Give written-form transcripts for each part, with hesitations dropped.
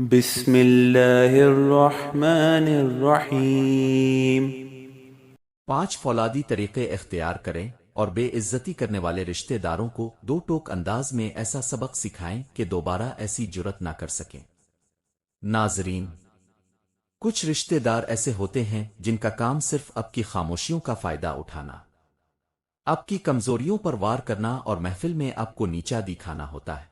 بسم اللہ الرحمن الرحیم۔ 5 فولادی طریقے اختیار کریں اور بے عزتی کرنے والے رشتہ داروں کو دو ٹوک انداز میں ایسا سبق سکھائیں کہ دوبارہ ایسی جرت نہ کر سکیں۔ ناظرین، کچھ رشتہ دار ایسے ہوتے ہیں جن کا کام صرف آپ کی خاموشیوں کا فائدہ اٹھانا، آپ کی کمزوریوں پر وار کرنا اور محفل میں آپ کو نیچا دکھانا ہوتا ہے۔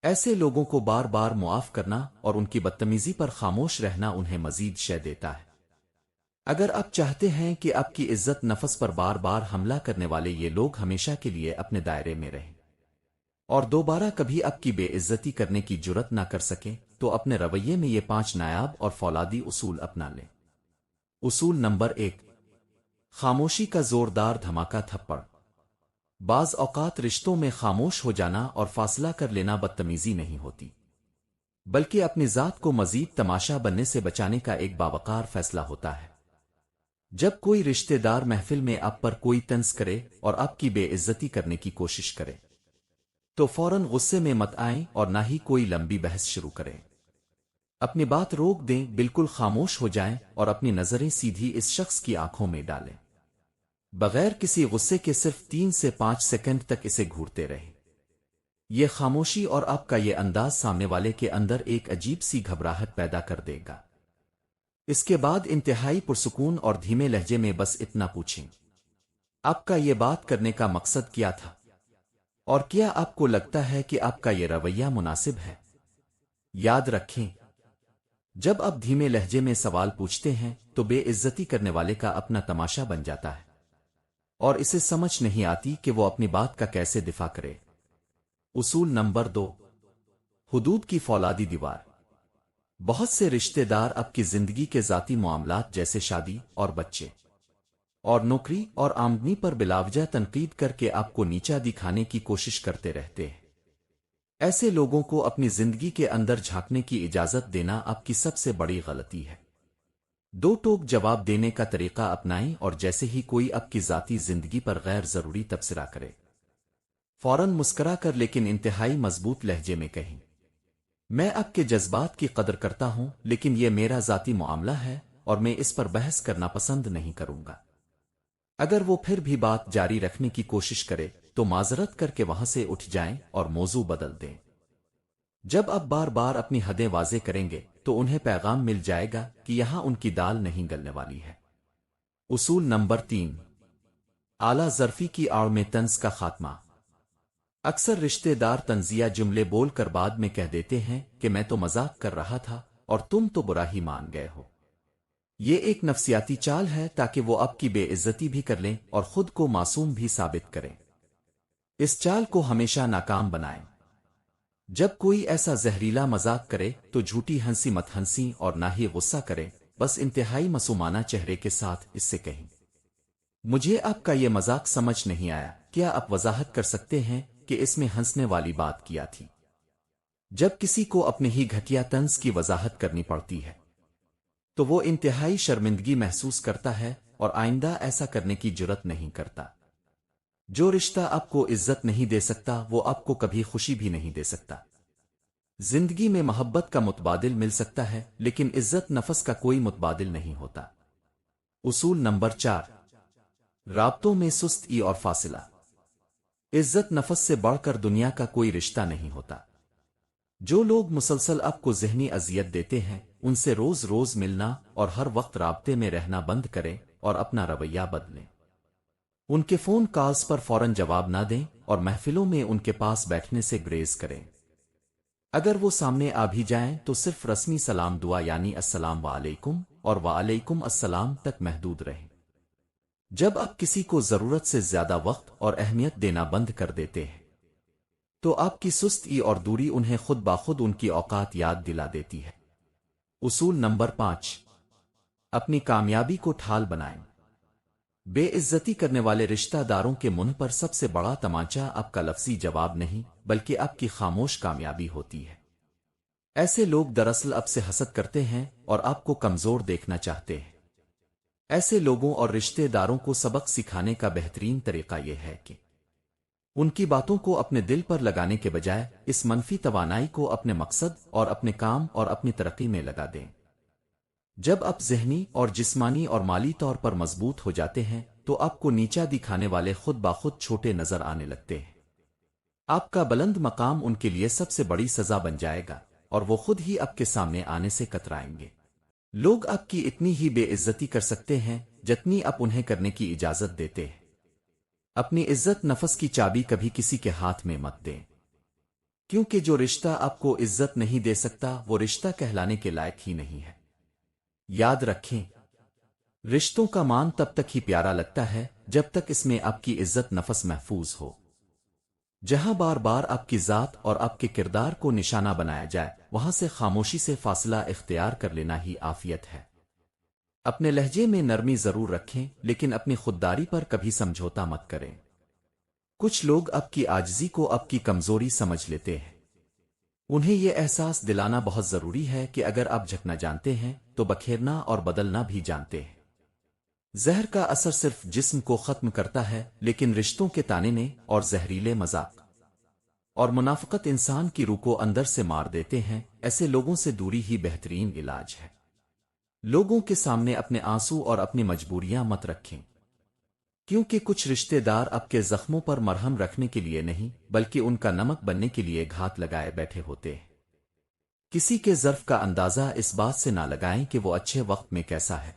ایسے لوگوں کو بار بار معاف کرنا اور ان کی بدتمیزی پر خاموش رہنا انہیں مزید شے دیتا ہے۔ اگر آپ چاہتے ہیں کہ آپ کی عزت نفس پر بار بار حملہ کرنے والے یہ لوگ ہمیشہ کے لیے اپنے دائرے میں رہیں اور دوبارہ کبھی آپ کی بے عزتی کرنے کی جرت نہ کر سکیں، تو اپنے رویے میں یہ 5 نایاب اور فولادی اصول اپنا لیں۔ اصول نمبر 1، خاموشی کا زوردار دھماکہ تھپڑ۔ بعض اوقات رشتوں میں خاموش ہو جانا اور فاصلہ کر لینا بدتمیزی نہیں ہوتی، بلکہ اپنی ذات کو مزید تماشا بننے سے بچانے کا ایک باوقار فیصلہ ہوتا ہے۔ جب کوئی رشتہ دار محفل میں آپ پر کوئی طنز کرے اور آپ کی بے عزتی کرنے کی کوشش کرے تو فوراً غصے میں مت آئیں اور نہ ہی کوئی لمبی بحث شروع کریں۔ اپنی بات روک دیں، بالکل خاموش ہو جائیں اور اپنی نظریں سیدھی اس شخص کی آنکھوں میں ڈالیں۔ بغیر کسی غصے کے صرف 3 سے 5 سیکنڈ تک اسے گھورتے رہیں۔ یہ خاموشی اور آپ کا یہ انداز سامنے والے کے اندر ایک عجیب سی گھبراہٹ پیدا کر دے گا۔ اس کے بعد انتہائی پرسکون اور دھیمے لہجے میں بس اتنا پوچھیں، آپ کا یہ بات کرنے کا مقصد کیا تھا؟ اور کیا آپ کو لگتا ہے کہ آپ کا یہ رویہ مناسب ہے؟ یاد رکھیں، جب آپ دھیمے لہجے میں سوال پوچھتے ہیں تو بے عزتی کرنے والے کا اپنا تماشا بن جاتا ہے اور اسے سمجھ نہیں آتی کہ وہ اپنی بات کا کیسے دفاع کرے۔ اصول نمبر 2، حدود کی فولادی دیوار۔ بہت سے رشتہ دار آپ کی زندگی کے ذاتی معاملات جیسے شادی اور بچے اور نوکری اور آمدنی پر بلاوجہ تنقید کر کے آپ کو نیچا دکھانے کی کوشش کرتے رہتے ہیں۔ ایسے لوگوں کو اپنی زندگی کے اندر جھانکنے کی اجازت دینا آپ کی سب سے بڑی غلطی ہے۔ دو ٹوک جواب دینے کا طریقہ اپنائیں اور جیسے ہی کوئی آپ کی ذاتی زندگی پر غیر ضروری تبصرہ کرے، فوراً مسکرا کر لیکن انتہائی مضبوط لہجے میں کہیں، میں آپ کے جذبات کی قدر کرتا ہوں لیکن یہ میرا ذاتی معاملہ ہے اور میں اس پر بحث کرنا پسند نہیں کروں گا۔ اگر وہ پھر بھی بات جاری رکھنے کی کوشش کرے تو معذرت کر کے وہاں سے اٹھ جائیں اور موضوع بدل دیں۔ جب آپ بار بار اپنی حدیں واضح کریں گے تو انہیں پیغام مل جائے گا کہ یہاں ان کی دال نہیں گلنے والی ہے۔ اصول نمبر 3، اعلیٰ ظرفی کی آڑ میں طنز کا خاتمہ۔ اکثر رشتہ دار طنزیہ جملے بول کر بعد میں کہہ دیتے ہیں کہ میں تو مذاق کر رہا تھا اور تم تو برا ہی مان گئے ہو۔ یہ ایک نفسیاتی چال ہے تاکہ وہ آپ کی بے عزتی بھی کر لیں اور خود کو معصوم بھی ثابت کریں۔ اس چال کو ہمیشہ ناکام بنائیں۔ جب کوئی ایسا زہریلا مذاق کرے تو جھوٹی ہنسی مت ہنسی اور نہ ہی غصہ کریں، بس انتہائی معصومانہ چہرے کے ساتھ اس سے کہیں، مجھے آپ کا یہ مذاق سمجھ نہیں آیا، کیا آپ وضاحت کر سکتے ہیں کہ اس میں ہنسنے والی بات کیا تھی؟ جب کسی کو اپنے ہی گھٹیا طنز کی وضاحت کرنی پڑتی ہے تو وہ انتہائی شرمندگی محسوس کرتا ہے اور آئندہ ایسا کرنے کی جرت نہیں کرتا۔ جو رشتہ آپ کو عزت نہیں دے سکتا وہ آپ کو کبھی خوشی بھی نہیں دے سکتا۔ زندگی میں محبت کا متبادل مل سکتا ہے لیکن عزت نفس کا کوئی متبادل نہیں ہوتا۔ اصول نمبر 4، رابطوں میں سستی اور فاصلہ۔ عزت نفس سے بڑھ کر دنیا کا کوئی رشتہ نہیں ہوتا۔ جو لوگ مسلسل آپ کو ذہنی اذیت دیتے ہیں ان سے روز روز ملنا اور ہر وقت رابطے میں رہنا بند کریں اور اپنا رویہ بدلیں۔ ان کے فون کالز پر فوراً جواب نہ دیں اور محفلوں میں ان کے پاس بیٹھنے سے گریز کریں۔ اگر وہ سامنے آ بھی جائیں تو صرف رسمی سلام دعا یعنی السلام علیکم اور وعلیکم السلام تک محدود رہیں۔ جب آپ کسی کو ضرورت سے زیادہ وقت اور اہمیت دینا بند کر دیتے ہیں تو آپ کی سستی اور دوری انہیں خود بخود ان کی اوقات یاد دلا دیتی ہے۔ اصول نمبر 5، اپنی کامیابی کو ڈھال بنائیں۔ بے عزتی کرنے والے رشتہ داروں کے منہ پر سب سے بڑا تمانچہ آپ کا لفظی جواب نہیں بلکہ آپ کی خاموش کامیابی ہوتی ہے۔ ایسے لوگ دراصل آپ سے حسد کرتے ہیں اور آپ کو کمزور دیکھنا چاہتے ہیں۔ ایسے لوگوں اور رشتہ داروں کو سبق سکھانے کا بہترین طریقہ یہ ہے کہ ان کی باتوں کو اپنے دل پر لگانے کے بجائے اس منفی توانائی کو اپنے مقصد اور اپنے کام اور اپنی ترقی میں لگا دیں۔ جب آپ ذہنی اور جسمانی اور مالی طور پر مضبوط ہو جاتے ہیں تو آپ کو نیچا دکھانے والے خود بخود چھوٹے نظر آنے لگتے ہیں۔ آپ کا بلند مقام ان کے لیے سب سے بڑی سزا بن جائے گا اور وہ خود ہی آپ کے سامنے آنے سے کترائیں گے۔ لوگ آپ کی اتنی ہی بے عزتی کر سکتے ہیں جتنی آپ انہیں کرنے کی اجازت دیتے ہیں۔ اپنی عزت نفس کی چابی کبھی کسی کے ہاتھ میں مت دیں، کیونکہ جو رشتہ آپ کو عزت نہیں دے سکتا وہ رشتہ کہلانے کے لائق ہی نہیں ہے۔ یاد رکھیں، رشتوں کا مان تب تک ہی پیارا لگتا ہے جب تک اس میں آپ کی عزت نفس محفوظ ہو۔ جہاں بار بار آپ کی ذات اور آپ کے کردار کو نشانہ بنایا جائے وہاں سے خاموشی سے فاصلہ اختیار کر لینا ہی عافیت ہے۔ اپنے لہجے میں نرمی ضرور رکھیں لیکن اپنی خودداری پر کبھی سمجھوتا مت کریں۔ کچھ لوگ آپ کی عاجزی کو آپ کی کمزوری سمجھ لیتے ہیں۔ انہیں یہ احساس دلانا بہت ضروری ہے کہ اگر آپ جھکنا جانتے ہیں تو بکھیرنا اور بدلنا بھی جانتے ہیں۔ زہر کا اثر صرف جسم کو ختم کرتا ہے لیکن رشتوں کے تانے اور زہریلے مذاق اور منافقت انسان کی روح کو اندر سے مار دیتے ہیں۔ ایسے لوگوں سے دوری ہی بہترین علاج ہے۔ لوگوں کے سامنے اپنے آنسو اور اپنی مجبوریاں مت رکھیں، کیونکہ کچھ رشتے دار آپ کے زخموں پر مرہم رکھنے کے لیے نہیں بلکہ ان کا نمک بننے کے لیے گھات لگائے بیٹھے ہوتے ہیں۔ کسی کے ظرف کا اندازہ اس بات سے نہ لگائیں کہ وہ اچھے وقت میں کیسا ہے،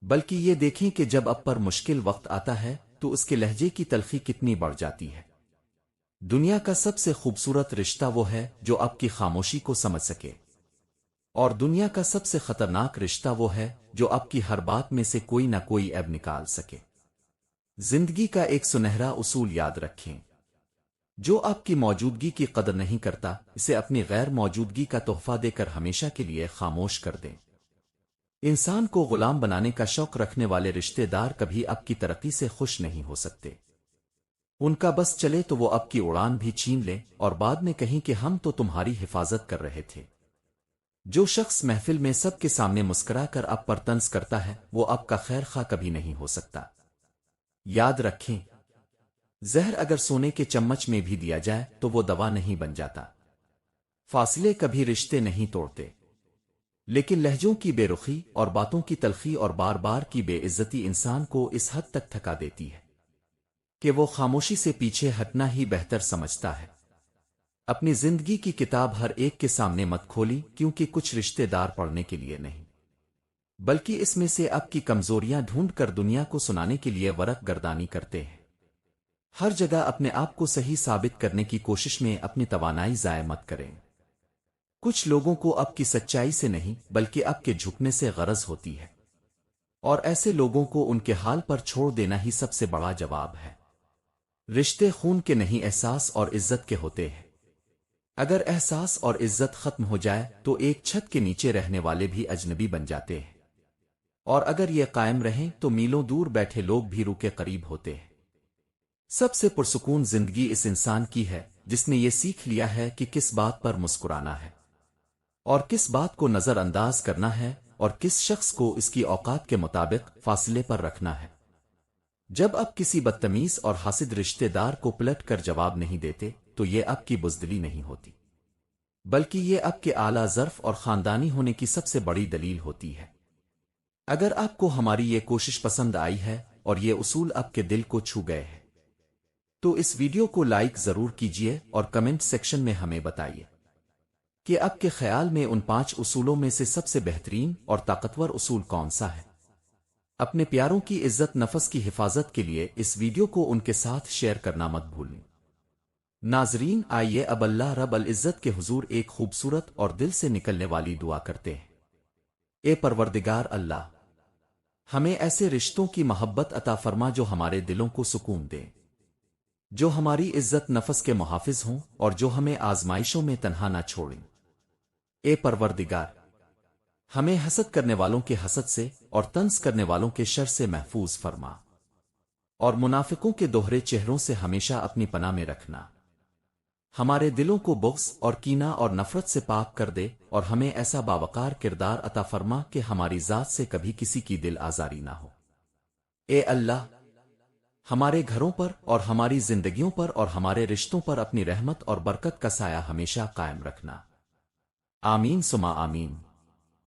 بلکہ یہ دیکھیں کہ جب اب پر مشکل وقت آتا ہے تو اس کے لہجے کی تلخی کتنی بڑھ جاتی ہے۔ دنیا کا سب سے خوبصورت رشتہ وہ ہے جو آپ کی خاموشی کو سمجھ سکے، اور دنیا کا سب سے خطرناک رشتہ وہ ہے جو آپ کی ہر بات میں سے کوئی نہ کوئی عیب نکال سکے۔ زندگی کا ایک سنہرا اصول یاد رکھیں، جو آپ کی موجودگی کی قدر نہیں کرتا اسے اپنی غیر موجودگی کا تحفہ دے کر ہمیشہ کے لیے خاموش کر دیں۔ انسان کو غلام بنانے کا شوق رکھنے والے رشتے دار کبھی آپ کی ترقی سے خوش نہیں ہو سکتے۔ ان کا بس چلے تو وہ آپ کی اڑان بھی چھین لیں اور بعد میں کہیں کہ ہم تو تمہاری حفاظت کر رہے تھے۔ جو شخص محفل میں سب کے سامنے مسکرا کر آپ پر طنز کرتا ہے وہ آپ کا خیر خواہ کبھی نہیں ہو سکتا۔ یاد رکھیں، زہر اگر سونے کے چمچ میں بھی دیا جائے تو وہ دوا نہیں بن جاتا۔ فاصلے کبھی رشتے نہیں توڑتے، لیکن لہجوں کی بے رخی اور باتوں کی تلخی اور بار بار کی بے عزتی انسان کو اس حد تک تھکا دیتی ہے کہ وہ خاموشی سے پیچھے ہٹنا ہی بہتر سمجھتا ہے۔ اپنی زندگی کی کتاب ہر ایک کے سامنے مت کھولی، کیونکہ کچھ رشتے دار پڑھنے کے لیے نہیں بلکہ اس میں سے آپ کی کمزوریاں ڈھونڈ کر دنیا کو سنانے کے لیے ورق گردانی کرتے ہیں۔ ہر جگہ اپنے آپ کو صحیح ثابت کرنے کی کوشش میں اپنی توانائی ضائع مت کریں۔ کچھ لوگوں کو آپ کی سچائی سے نہیں بلکہ آپ کے جھکنے سے غرض ہوتی ہے، اور ایسے لوگوں کو ان کے حال پر چھوڑ دینا ہی سب سے بڑا جواب ہے۔ رشتے خون کے نہیں احساس اور عزت کے ہوتے ہیں۔ اگر احساس اور عزت ختم ہو جائے تو ایک چھت کے نیچے رہنے والے بھی اجنبی بن جاتے ہیں، اور اگر یہ قائم رہیں تو میلوں دور بیٹھے لوگ بھی روح کے قریب ہوتے ہیں۔ سب سے پرسکون زندگی اس انسان کی ہے جس نے یہ سیکھ لیا ہے کہ کس بات پر مسکرانا ہے اور کس بات کو نظر انداز کرنا ہے اور کس شخص کو اس کی اوقات کے مطابق فاصلے پر رکھنا ہے۔ جب آپ کسی بدتمیز اور حاسد رشتے دار کو پلٹ کر جواب نہیں دیتے تو یہ آپ کی بزدلی نہیں ہوتی بلکہ یہ آپ کے اعلیٰ ظرف اور خاندانی ہونے کی سب سے بڑی دلیل ہوتی ہے۔ اگر آپ کو ہماری یہ کوشش پسند آئی ہے اور یہ اصول آپ کے دل کو چھو گئے ہیں تو اس ویڈیو کو لائک ضرور کیجیے اور کمنٹ سیکشن میں ہمیں بتائیے کہ آپ کے خیال میں ان 5 اصولوں میں سے سب سے بہترین اور طاقتور اصول کون سا ہے۔ اپنے پیاروں کی عزت نفس کی حفاظت کے لیے اس ویڈیو کو ان کے ساتھ شیئر کرنا مت بھولیں۔ ناظرین، آئیے اب اللہ رب العزت کے حضور ایک خوبصورت اور دل سے نکلنے والی دعا کرتے ہیں۔ اے پروردگار اللہ، ہمیں ایسے رشتوں کی محبت عطا فرما جو ہمارے دلوں کو سکون دیں، جو ہماری عزت نفس کے محافظ ہوں اور جو ہمیں آزمائشوں میں تنہا نہ چھوڑیں۔ اے پروردگار، ہمیں حسد کرنے والوں کے حسد سے اور طنز کرنے والوں کے شر سے محفوظ فرما، اور منافقوں کے دوہرے چہروں سے ہمیشہ اپنی پناہ میں رکھنا۔ ہمارے دلوں کو بغض اور کینہ اور نفرت سے پاک کر دے اور ہمیں ایسا باوقار کردار عطا فرما کہ ہماری ذات سے کبھی کسی کی دل آزاری نہ ہو۔ اے اللہ، ہمارے گھروں پر اور ہماری زندگیوں پر اور ہمارے رشتوں پر اپنی رحمت اور برکت کا سایہ ہمیشہ قائم رکھنا۔ آمین سما آمین۔